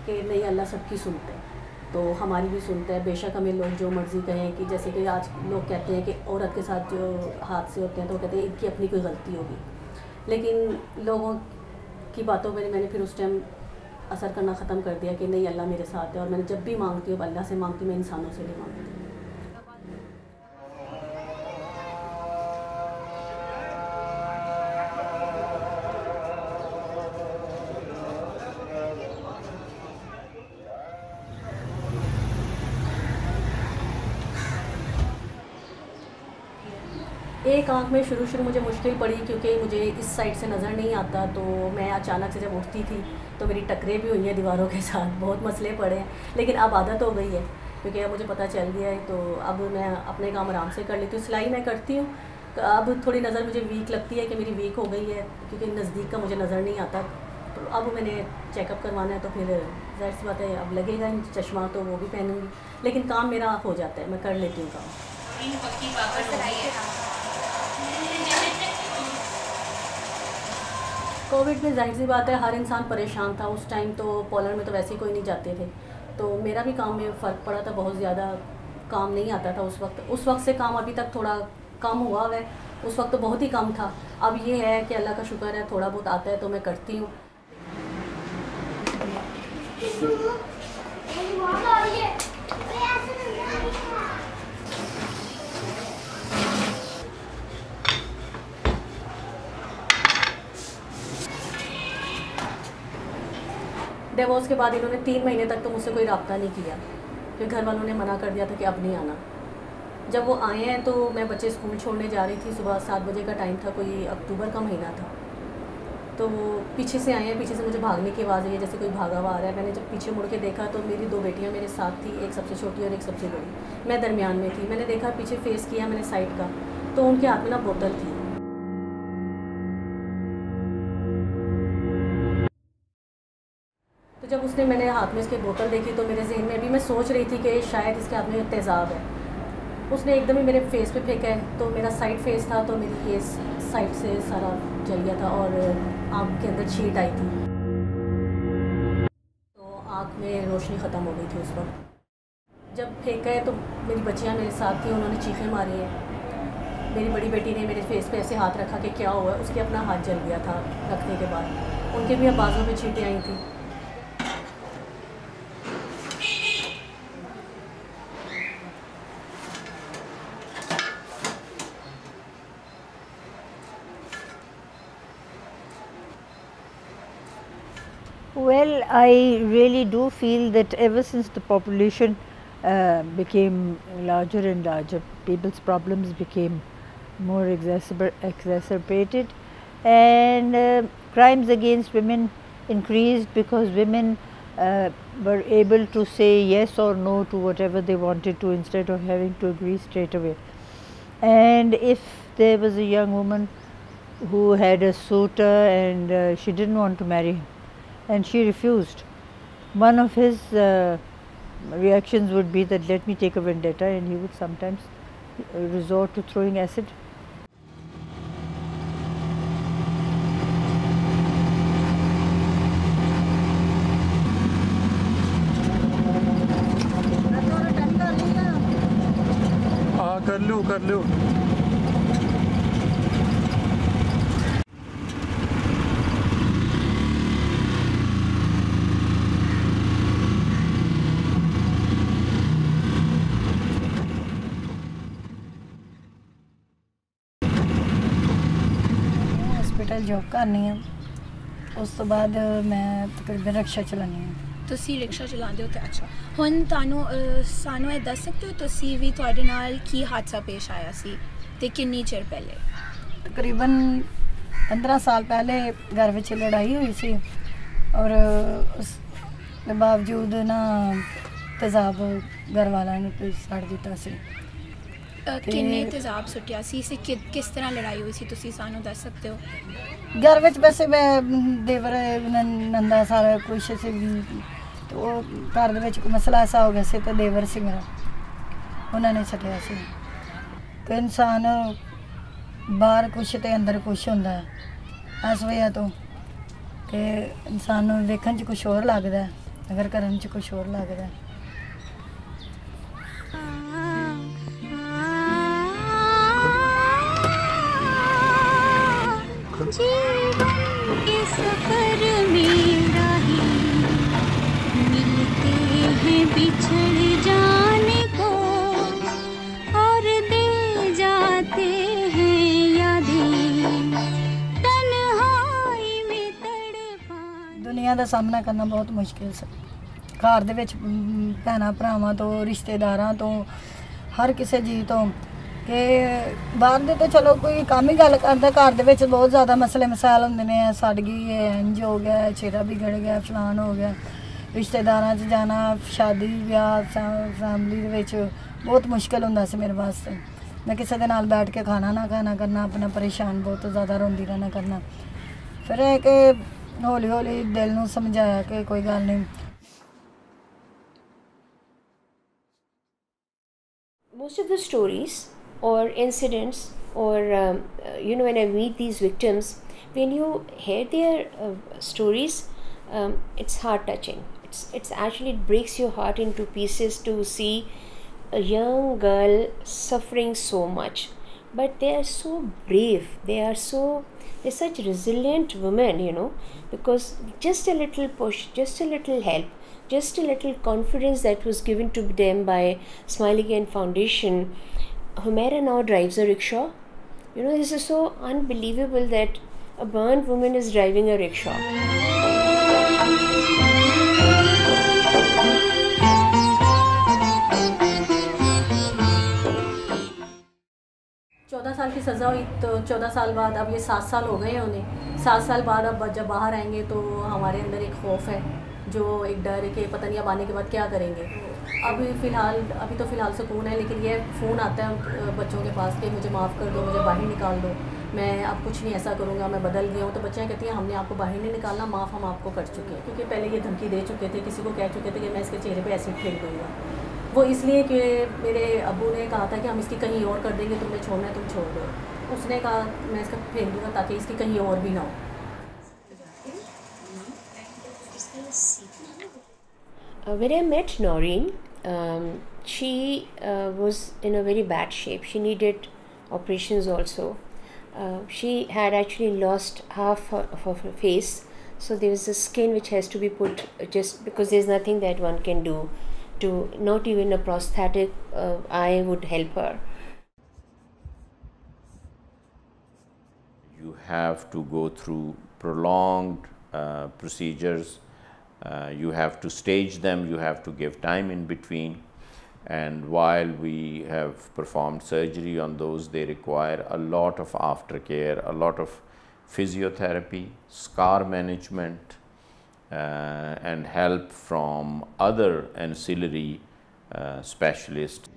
कि नहीं, अल्लाह सबकी सुनते हैं, तो हमारी भी सुनता है। बेशक हमें लोग जो मर्ज़ी कहें, कि जैसे कि आज लोग कहते हैं कि औरत के साथ जो हादसे होते हैं तो कहते हैं इनकी अपनी कोई गलती होगी, लेकिन लोगों की बातों पर मैंने फिर उस टाइम असर करना ख़त्म कर दिया कि नहीं, अल्लाह मेरे साथ है, और मैंने जब भी मांगती हूँ अल्लाह से मांगती हूँ, मैं इंसानों से नहीं मांगती। एक आँख में शुरू मुझे मुश्किल पड़ी, क्योंकि मुझे इस साइड से नज़र नहीं आता, तो मैं अचानक से जब उठती थी तो मेरी टकरें भी हुई हैं दीवारों के साथ, बहुत मसले पड़े हैं, लेकिन अब आदत हो गई है, क्योंकि अब मुझे पता चल गया है, तो अब मैं अपने काम आराम से कर लेती हूँ। सिलाई मैं करती हूँ, अब थोड़ी नज़र मुझे वीक लगती है कि मेरी वीक हो गई है, क्योंकि नज़दीक का मुझे नज़र नहीं आता, तो अब मैंने चेकअप करवाना है, तो फिर ज़ाहिर सी बात है अब लगेगा चश्मा, तो वो भी पहनूँगी, लेकिन काम मेरा हो जाता है, मैं कर लेती हूँ काम। कोविड में ज़ाहिर सी बात है हर इंसान परेशान था उस टाइम, तो पोलैंड में तो वैसे ही कोई नहीं जाते थे, तो मेरा भी काम में फ़र्क पड़ा था, बहुत ज़्यादा काम नहीं आता था उस वक्त से काम अभी तक थोड़ा कम हुआ है, उस वक्त तो बहुत ही कम था। अब ये है कि अल्लाह का शुक्र है, थोड़ा बहुत आता है तो मैं करती हूँ। डिवोर्स के बाद इन्होंने 3 महीने तक तो मुझसे कोई रब्ता नहीं किया, फिर घर वालों ने मना कर दिया था कि अब नहीं आना। जब वो आए हैं तो मैं बच्चे स्कूल छोड़ने जा रही थी, सुबह 7 बजे का टाइम था, कोई अक्टूबर का महीना था, तो वो पीछे से आए हैं, पीछे से मुझे भागने की आवाज़ आई है, जैसे कोई भागा हुआ आ रहा है। मैंने जब पीछे मुड़ के देखा तो मेरी 2 बेटियाँ मेरे साथ थी, एक सबसे छोटी और एक सबसे बड़ी, मैं दरमियान में थी। मैंने देखा, पीछे फेस किया मैंने साइड का, तो उनके हाथ में ना बोतल थी। तो जब उसने मैंने हाथ में इसके बोतल देखी तो मेरे जहन में भी मैं सोच रही थी कि शायद इसके हाथ में तेज़ाब है। उसने एकदम ही मेरे फेस पे फेंका है, तो मेरा साइड फेस था, तो मेरी फेस साइड से सारा जल गया था और आँख के अंदर छींट आई थी, तो आँख में रोशनी ख़त्म हो गई थी उस वक्त। जब फेंका है तो मेरी बच्चियाँ मेरे साथ थी, उन्होंने चीखें मारी हैं। मेरी बड़ी बेटी ने मेरे फेस पे ऐसे हाथ रखा कि क्या हुआ, उसके अपना हाथ जल गया था रखने के बाद, उनके भी अब बाजों पे छींटें आई थी। Well, I really do feel that ever since the population became larger and larger, people's problems became more exacerbated, and crimes against women increased because women were able to say yes or no to whatever they wanted to, instead of having to agree straight away. And if there was a young woman who had a suitor and she didn't want to marry him, and she refused, one of his reactions would be that let me take a vendetta, and he would sometimes resort to throwing acid. कर लो hospital job करनी है, उस तो बाद मैं तकरीबन rickshaw चलानी है। ਤੁਸੀਂ ਰਿਕਸ਼ਾ ਚਲਾਉਂਦੇ ਹੋ ਤੇ ਅੱਛਾ, ਹੁਣ ਤੁਹਾਨੂੰ ਸਾਨੂੰ ਇਹ ਦੱਸ ਸਕਦੇ ਹੋ ਤੁਸੀਂ ਵੀ ਤੁਹਾਡੇ ਨਾਲ ਕੀ ਹਾਦਸਾ ਪੇਸ਼ ਆਇਆ ਸੀ ਤੇ ਕਿੰਨੀ ਚਿਰ ਪਹਿਲੇ? तकरीबन 15 साल पहले घर में लड़ाई हुई सी, और उसके बावजूद ना तेज़ाब घर वाला ने सड़ दिता सी। किन्ने तेज़ाब सुट्टिया सी से किस तरह लड़ाई हुई सी तुसी सानू दस सकते हो? घर में वैसे मैं देवर नंदा सारा कुछ सी, तो घर कोई मसला ऐसा हो गया से, तो देवर से मेरा उन्होंने सटिया सी। तो इंसान बाहर कुछ तो अंदर कुछ होंदा है, इस वजह तो कि इंसान नूं वेखण च कुछ होर लगदा है, अगर करन च कुछ और लगदा है। जीवन के सफर में राही मिलते हैं बिछड़ जाने को और दे जाते हैं यादें तन्हाई में तड़पाने। दुनिया का सामना करना बहुत मुश्किल से घर दे विच भैणां भरावां तो रिश्तेदारां तो हर किसी जी तो कि बाहर दे तो चलो कोई काम ही गल करदा, घर दे विच बहुत ज़्यादा मसले मसाइल होंदे ने, सड़ गई है, इंज हो गया, चेहरा बिगड़ गया, फलान हो गया। रिश्तेदारां च जाना, शादी ब्याह फैमिली दे विच बहुत मुश्किल हुंदा सी मेरे वास्ते। मैं किसी दे नाल बैठ के खाना ना खाना करना, अपना परेशान बहुत ज़्यादा रोंदी रहना करना। फिर है कि हौली हौली दिल नूं समझाया कि कोई गल नहीं। Most of the stories or incidents or when I meet these victims, when you hear their stories, it's heart touching. It's actually, it breaks your heart into pieces to see a young girl suffering so much, but they are so brave, they're such resilient women, because just a little push, just a little help, just a little confidence that was given to them by Smile Again Foundation. Humaira now drives a rickshaw. This is so unbelievable that a burnt woman is driving a rickshaw. 14 साल की सज़ा हुई तो 14 साल बाद अब ये 7 साल हो गए हैं उन्हें। 7 साल बाद अब जब बाहर आएंगे तो हमारे अंदर एक खौफ है, जो एक डर है कि पता नहीं अब आने के बाद क्या करेंगे। अभी तो फ़िलहाल सुकून है, लेकिन ये फ़ोन आता है बच्चों के पास कि मुझे माफ़ कर दो, मुझे बाहर निकाल दो, मैं अब कुछ नहीं ऐसा करूँगा, मैं बदल गया हूँ। तो बच्चियाँ कहती हैं हमने आपको बाहर नहीं निकालना, माफ़ हम आपको कर चुके हैं, क्योंकि पहले ये धमकी दे चुके थे, किसी को कह चुके थे कि मैं इसके चेहरे पे एसिड फेंक दूँगा। वो इसलिए कि मेरे अब्बू ने कहा था कि हम इसकी कहीं और कर देंगे, तुमने छोड़ना है तुम छोड़ दो। उसने कहा मैं इसका फेंक दूँगा ताकि इसकी कहीं और भी ना हो। When I met Noreen, she was in a very bad shape. She needed operations also. She had actually lost half of her face, so there was a skin which has to be put, just because there's nothing that one can do to, not even a prosthetic eye would help her. You have to go through prolonged procedures. You have to stage them, you have to give time in between, and while we have performed surgery on those, they require a lot of aftercare, a lot of physiotherapy, scar management, and help from other ancillary specialists.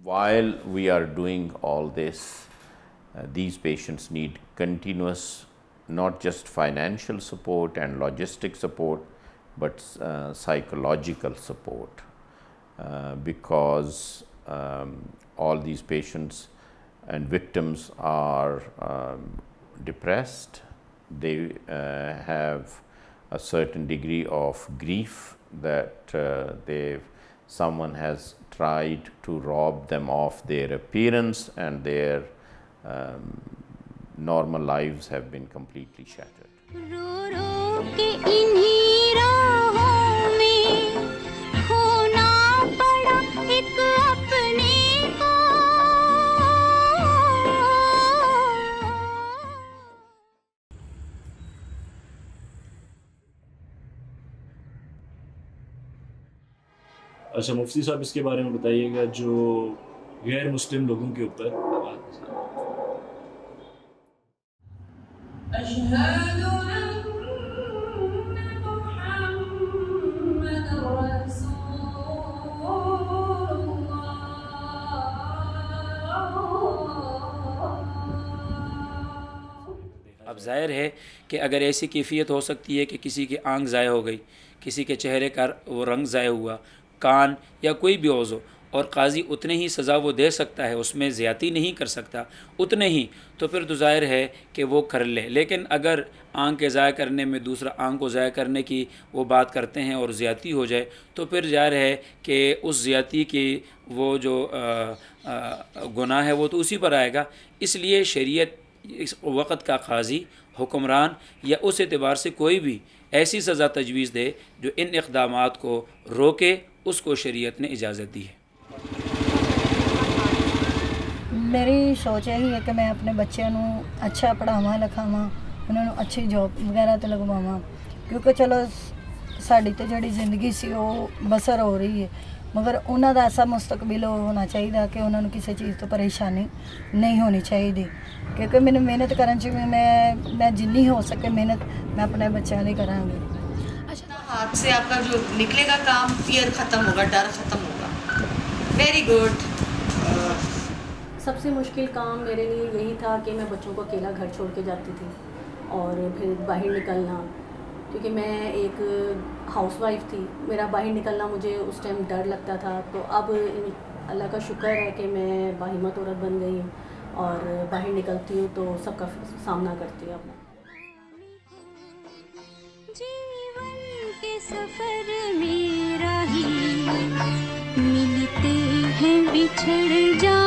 While we are doing all this, these patients need continuous, not just financial support and logistic support, but psychological support, because all these patients and victims are depressed. They have a certain degree of grief that someone has tried to rob them of their appearance, and their normal lives have been completely shattered. अच्छा मुफ्ती साहब, इसके बारे में बताइएगा जो गैर मुस्लिम लोगों के ऊपर अब ज़ाहिर है कि अगर ऐसी कैफियत हो सकती है कि किसी की आंख ज़ाया हो गई, किसी के चेहरे का वो रंग ज़ाया हुआ, कान या कोई भी औज़ो, और काजी उतने ही सज़ा वो दे सकता है, उसमें ज़्यादती नहीं कर सकता उतने ही, तो फिर तो ज़ाहिर है कि वो कर ले। लेकिन अगर आंख के ज़ाया करने में दूसरा आंख को ज़ाया करने की वो बात करते हैं और ज़्यादती हो जाए, तो फिर ज़ाहिर है कि उस ज़्यादती की वो जो गुनाह है वो तो उसी पर आएगा। इसलिए शरीयत इस वक़्त का काजी, हुक्मरान या उस एतबार से कोई भी ऐसी सज़ा तजवीज़ दे जो इन इक़दामात को रोके, उसको शरीयत ने इजाज़त दी है। मेरी सोच यही है कि मैं अपने बच्चों को अच्छा पढ़ावा लिखावा, उन्होंने अच्छी जॉब वगैरह तो लगवावा, क्योंकि चलो साड़ी तो जी जिंदगी सी वो बसर हो रही है, मगर उन्होंने ऐसा मुस्तकबिल होना चाहिए कि उन्होंने किसी चीज़ तो परेशानी नहीं होनी चाहिए। क्योंकि मैंने मेहनत करने मैं जिन्नी हो सके मेहनत मैं अपने बच्चों की कराँगी। अच्छा, हाथ से आपका जो निकलेगा काम, फियर ख़त्म होगा, डर ख़त्म होगा। Very good. सबसे मुश्किल काम मेरे लिए यही था कि मैं बच्चों को अकेला घर छोड़ के जाती थी और फिर बाहर निकलना, क्योंकि मैं एक हाउसवाइफ थी, मेरा बाहर निकलना मुझे उस टाइम डर लगता था। तो अब अल्लाह का शुक्र है कि मैं बाहिम्मत औरत बन गई हूँ और बाहर निकलती हूँ तो सबका सामना करती हूँ अपना। जीवन के सफर में राही मिलते हैं बिछड़ जा